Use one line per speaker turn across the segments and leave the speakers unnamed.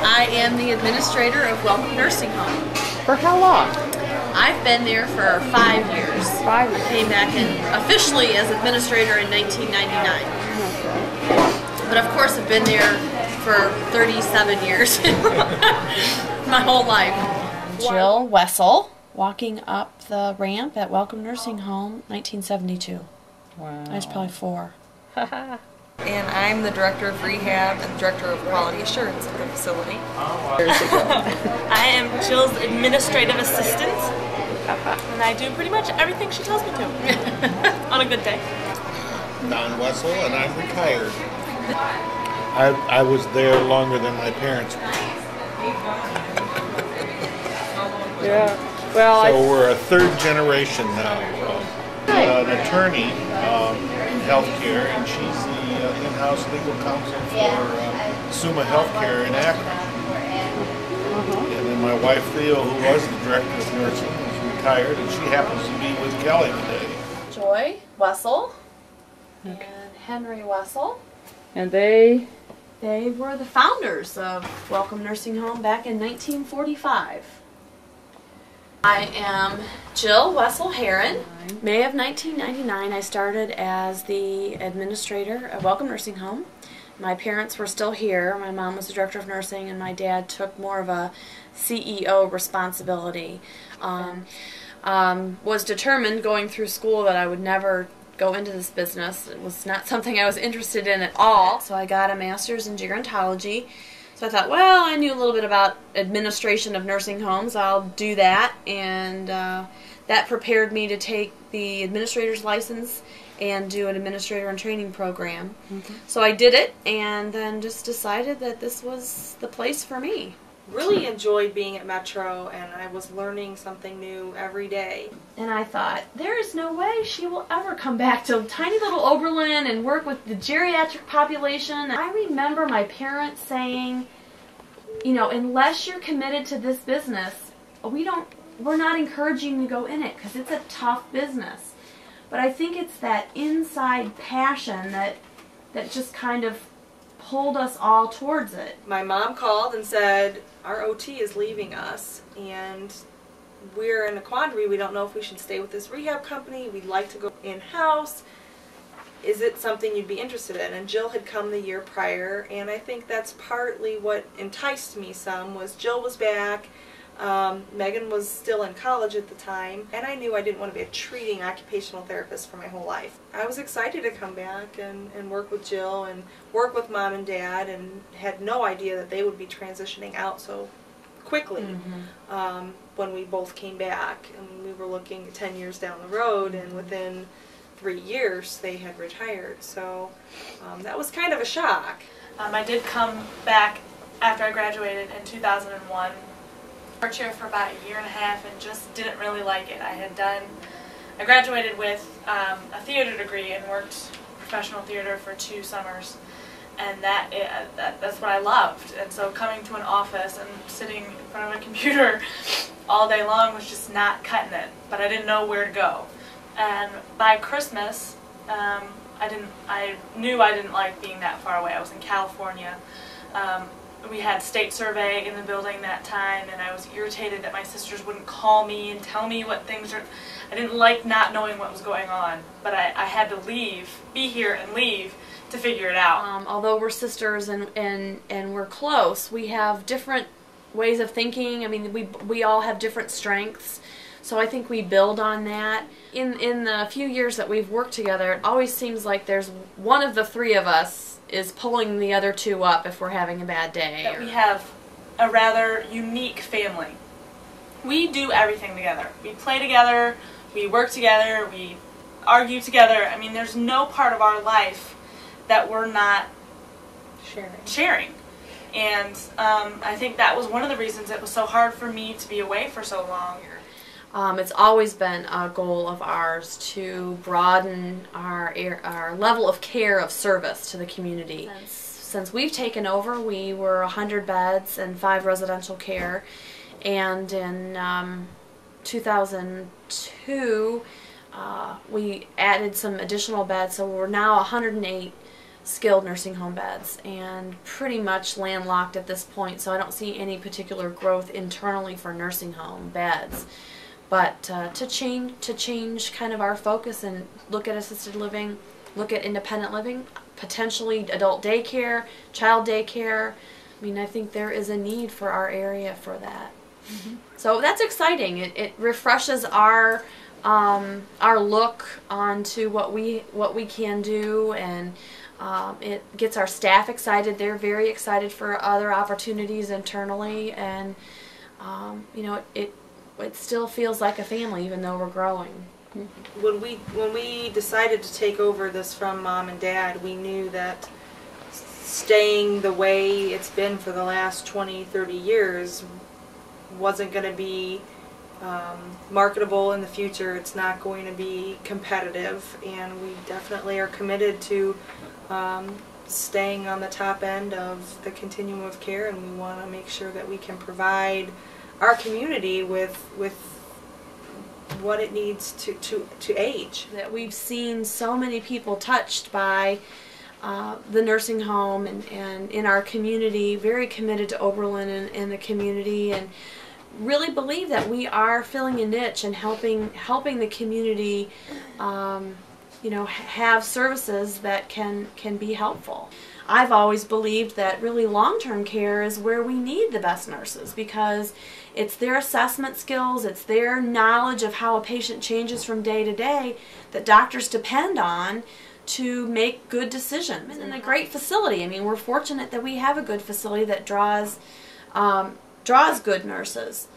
I am the administrator of Welcome Nursing Home.
For how long?
I've been there for 5 years.
5 years.
I came back officially as administrator in 1999. But of course I've been there for 37 years. My whole life. Jill Wessell, walking up the ramp at Welcome Nursing Home, 1972.
Wow.
I was probably 4.
And I'm the Director of Rehab and Director of Quality Assurance at the facility.
I am Jill's administrative assistant, and I do pretty much everything she tells me to, on a good day.
Don Wessell, and I'm retired. I was there longer than my parents were.
Yeah. Well,
So we're a third generation now. An attorney in healthcare, and she's the in-house legal counsel for Summa Healthcare in Akron. And then my wife Theo, who was the director of nursing, is retired, and she happens to be with Kelly today.
Joy Wessell and Henry Wessell.
and they
Were the founders of Welcome Nursing Home back in 1945. I am Jill Wessell Heron. May of 1999 I started as the administrator of Welcome Nursing Home. My parents were still here. My mom was the director of nursing and my dad took more of a CEO responsibility. Was determined going through school that I would never go into this business. It was not something I was interested in at all. So I got a master's in gerontology. So I thought, well, I knew a little bit about administration of nursing homes. I'll do that. And that prepared me to take the administrator's license and do an administrator and training program. So I did it and then just decided that this was the place for me.
Really enjoyed being at Metro, and I was learning something new every day.
And I thought, there is no way she will ever come back to tiny little Oberlin and work with the geriatric population. I remember my parents saying, you know, unless you're committed to this business, we're not encouraging you to go in it because it's a tough business. But I think it's that inside passion that just kind of pulled us all towards it.
My mom called and said, our OT is leaving us, and we're in a quandary. We don't know if we should stay with this rehab company. We'd like to go in-house. Is it something you'd be interested in? And Jill had come the year prior, and I think that's partly what enticed me some, was Jill was back. Meghan was still in college at the time, and I knew I didn't want to be a treating occupational therapist for my whole life. I was excited to come back and work with Jill and work with Mom and Dad, and had no idea that they would be transitioning out so quickly when we both came back. And we were looking 10 years down the road, and within 3 years they had retired. So that was kind of a shock. I did come back after I graduated in 2001. Worked here for about a year and a half and just didn't really like it. I graduated with a theater degree and worked professional theater for 2 summers, and that's what I loved. And so coming to an office and sitting in front of a computer all day long was just not cutting it, but I didn't know where to go. And by Christmas, I knew I didn't like being that far away. I was in California. We had state survey in the building that time, and I was irritated that my sisters wouldn't call me and tell me what things are. I didn't like not knowing what was going on, but I had to leave, be here and leave to figure it out.
Although we're sisters and we're close, we have different ways of thinking. I mean, we all have different strengths, so I think we build on that. In the few years that we've worked together, it always seems like there's one of the 3 of us is pulling the other 2 up if we're having a bad day.
That we have a rather unique family. We do everything together. We play together, we work together, we argue together. I mean, there's no part of our life that we're not sharing. And I think that was one of the reasons it was so hard for me to be away for so long.
It's always been a goal of ours to broaden our level of care of service to the community. Since we've taken over, we were 100 beds and 5 residential care, and in 2002 we added some additional beds, so we're now 108 skilled nursing home beds and pretty much landlocked at this point, so I don't see any particular growth internally for nursing home beds. But to change kind of our focus and look at assisted living, look at independent living, potentially adult daycare, child daycare. I mean, I think there is a need for our area for that. Mm-hmm. So that's exciting. It refreshes our look onto what we can do, and it gets our staff excited. They're very excited for other opportunities internally, and you know, it still feels like a family even though we're growing.
When we decided to take over this from Mom and Dad, we knew that staying the way it's been for the last 20-30 years wasn't going to be marketable in the future. It's not going to be competitive, and we definitely are committed to staying on the top end of the continuum of care, and we want to make sure that we can provide our community with what it needs to age.
That we've seen so many people touched by the nursing home and in our community, very committed to Oberlin and the community, and really believe that we are filling a niche and helping the community you know, have services that can be helpful. I've always believed that really long-term care is where we need the best nurses, because it's their assessment skills, it's their knowledge of how a patient changes from day to day that doctors depend on to make good decisions. And a great facility. I mean, we're fortunate that we have a good facility that draws good nurses.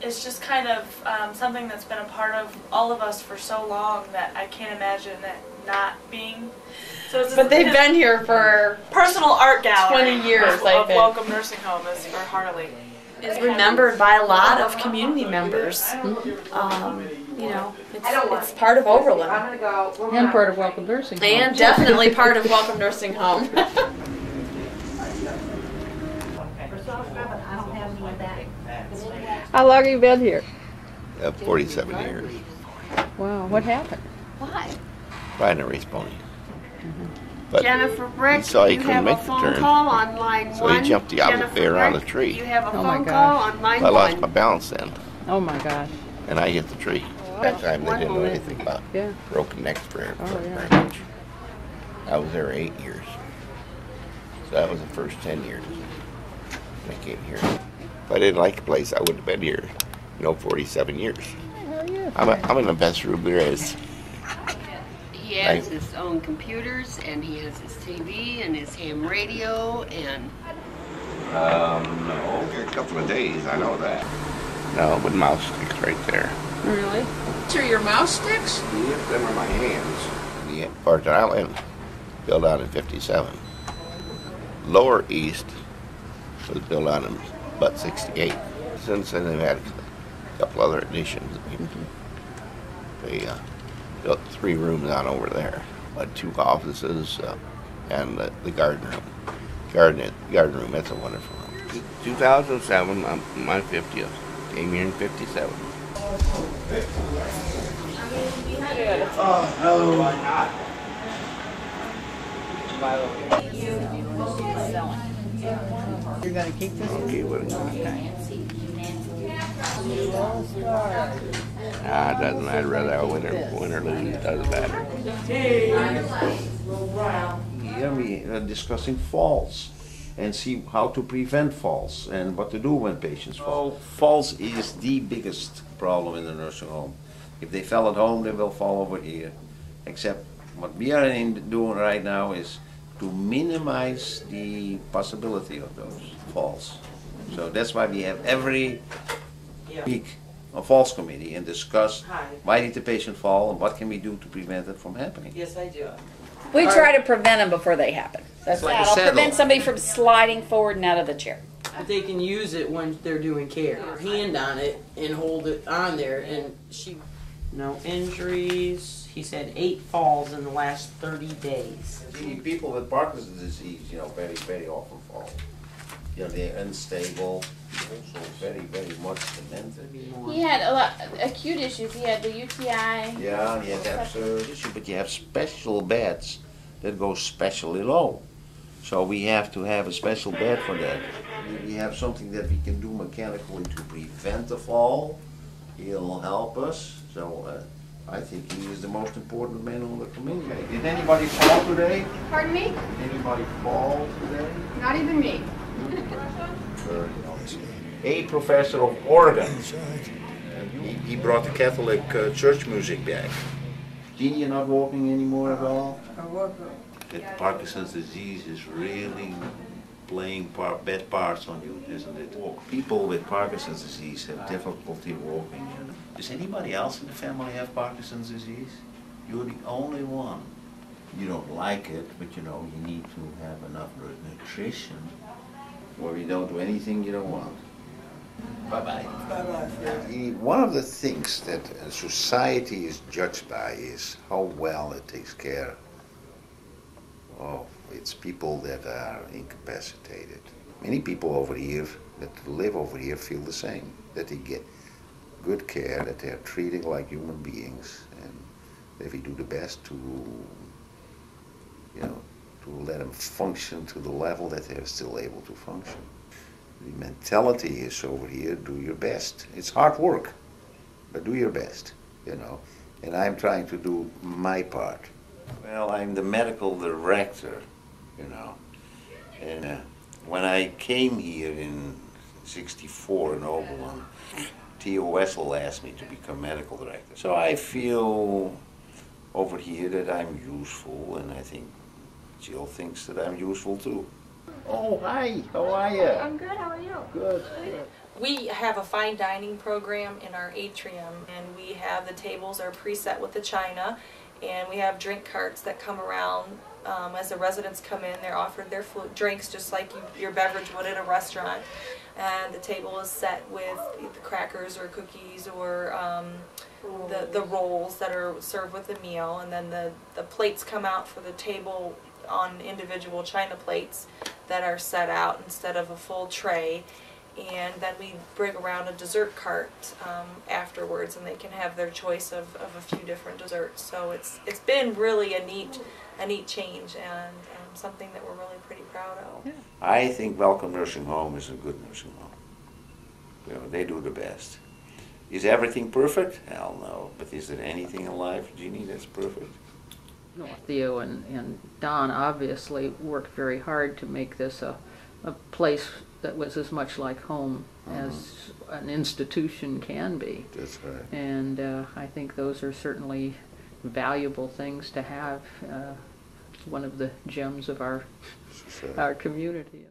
It's just kind of something that's been a part of all of us for so long that I can't imagine it not being. So it's
But they've been here for
personal art gallery
20 years,
of
I think.
Welcome Nursing Home is for Harley.
Is remembered by a lot of community members. You know, it's part of Oberlin.
And part of Welcome Nursing Home.
And definitely part of Welcome Nursing Home.
How long have you been here?
47 years.
Wow, what happened?
Why?
Riding a race pony. But
Jennifer Brick,
he saw he
you
couldn't
have a
make the
phone
turn,
call on line
so
1.
he jumped the opposite way around the
Brick,
tree.
You have a
Oh my
phone
gosh.
call on line
I lost my
1.
balance then,
Oh my gosh.
and I hit the tree. That time they
One
didn't know
moment.
anything about
Yeah.
broken necks very
yeah.
much. I was there 8 years. So that was the first 10 years when I came here. If I didn't like the place, I wouldn't have been here, 47 years.
How are you?
I'm in the best room there is.
He has his own computers, and he has his TV and his ham radio, and
No, a couple of days, I know that. No, with mouse sticks right there.
Really?
through your mouse sticks?
Yep, them are my hands. The Barton Island, built out in 57. Lower East was built out in about 68. Since then, they've had a couple other additions. They built 3 rooms out over there, 2 offices, and the garden room. Garden room, that's a wonderful room. 2007, my 50th. Came here in 57.
You're going to keep this?
Okay, what is it? It doesn't matter whether I win or lose. It doesn't matter.
Here we are discussing falls and see how to prevent falls and what to do when patients fall. Falls is the biggest problem in the nursing home. If they fell at home, they will fall over here. Except what we are doing right now is to minimize the possibility of those falls. So that's why we have every week a falls committee and discuss why did the patient fall and what can we do to prevent it from happening.
Yes, I do.
We try to prevent them before they happen. That's
like a
that'll
saddle.
prevent somebody from sliding forward and out of the chair.
They can use it when they're doing care. Hand on it and hold it on there. And no injuries. He said 8 falls in the last 30 days.
People with Parkinson's disease, very, very often fall. They're unstable, also very, very much demented.
He had a lot acute issues. He had the UTI.
Yeah, you have to have surgery, but you have special beds that goes specially low. So we have to have a special bed for that. We have something that we can do mechanically to prevent the fall. He'll help us. So I think he is the most important man on the committee. Did anybody fall today?
Pardon me?
Did anybody fall today?
Not even me.
Very nice. A professor of organ. He brought the Catholic church music back. Gene, you're not walking anymore at all?
I walk.
That Parkinson's disease is really playing bad parts on you, isn't it? People with Parkinson's disease have difficulty walking. Does anybody else in the family have Parkinson's disease? You're the only one. You don't like it, but you know, you need to have enough nutrition, or you don't do anything you don't want. Bye-bye.
Bye-bye. One of the things that a society is judged by is how well it takes care of its people that are incapacitated. Many people over here that live over here feel the same, that they get good care, that they are treated like human beings, and that we do the best to, you know, to let them function to the level that they're still able to function. The mentality is over here, do your best. It's hard work, but do your best, you know. And I'm trying to do my part. Well, I'm the medical director, you know. And when I came here in '64 in Oberlin, Theo Wessell asked me to become medical director. So I feel over here that I'm useful, and I think Jill thinks that I'm useful too. Oh, hi, how are you?
I'm good, how are you?
Good.
We have a fine dining program in our atrium, and we have the tables are preset with the china, and we have drink carts that come around as the residents come in. They're offered their drinks just like your beverage would at a restaurant, and the table is set with the crackers or cookies or the rolls that are served with the meal, and then the plates come out for the table on individual china plates that are set out instead of a full tray. And then we bring around a dessert cart afterwards, and they can have their choice of a few different desserts. So it's been really a neat change, and something that we're really pretty proud of.
I think Welcome Nursing Home is a good nursing home. You know, they do the best. Is everything perfect? Hell no. But is there anything in life, Jeannie, that's perfect?
No, Theo and Don obviously worked very hard to make this a place that was as much like home as an institution can be.
That's right.
And I think those are certainly valuable things to have. One of the gems of our community.